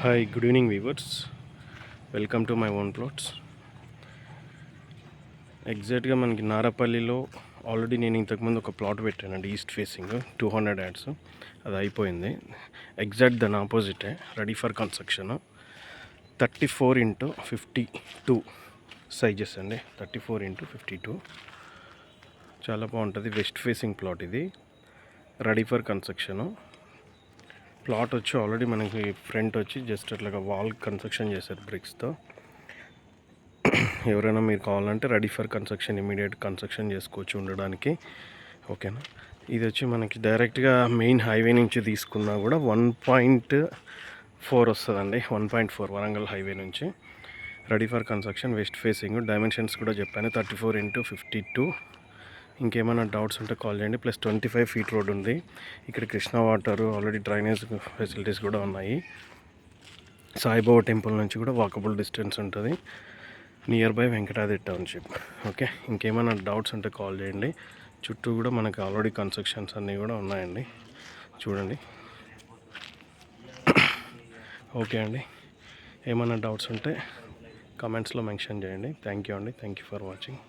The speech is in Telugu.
Hi, good evening viewers. Welcome to my own plots. ఎగ్జాక్ట్గా మనకి నారపల్లిలో ఆల్రెడీ నేను ఇంతకుముందు ఒక ప్లాట్ పెట్టానండి, ఈస్ట్ ఫేసింగ్ 200 యాడ్స్. అది అయిపోయింది. ఎగ్జాక్ట్ దాని ఆపోజిటే ready for construction. 34x52 sizes అండి. 34x52 చాలా బాగుంటుంది. వెస్ట్ ఫేసింగ్ ప్లాట్ ఇది, రెడీ ఫర్ కన్స్ట్రక్షను. ప్లాట్ వచ్చి ఆల్రెడీ మనకి ఫ్రంట్ వచ్చి జస్ట్ అట్లాగా వాల్ కన్స్ట్రక్షన్ చేశారు బ్రిక్స్తో. ఎవరైనా మీరు కావాలంటే ready for construction, immediate construction చేసుకోవచ్చు ఉండడానికి. ఓకేనా. ఇది వచ్చి మనకి డైరెక్ట్గా మెయిన్ హైవే నుంచి తీసుకున్నా కూడా 1.4 వస్తుందండి. 1.4 వరంగల్ హైవే నుంచి. Ready for construction, west facing. Dimensions కూడా చెప్పాను, 34x52. ఇంకేమైనా డౌట్స్ ఉంటే కాల్ చేయండి. ప్లస్ 25 ఫీట్ రోడ్ ఉంది. ఇక్కడ Krishna water, already drainage facilities కూడా ఉన్నాయి. సాయిబాబా టెంపుల్ నుంచి కూడా వాకబుల్ డిస్టెన్స్ ఉంటుంది. Near by Venkatadri township. Okay, ఇంకేమైనా డౌట్స్ ఉంటే కాల్ చేయండి. చుట్టూ కూడా మనకి ఆల్రెడీ కన్స్ట్రక్షన్స్ అన్నీ కూడా ఉన్నాయండి, చూడండి. ఓకే అండి, ఏమైనా డౌట్స్ ఉంటే కమెంట్స్లో మెన్షన్ చేయండి. థ్యాంక్ యూ అండి. Thank you for watching.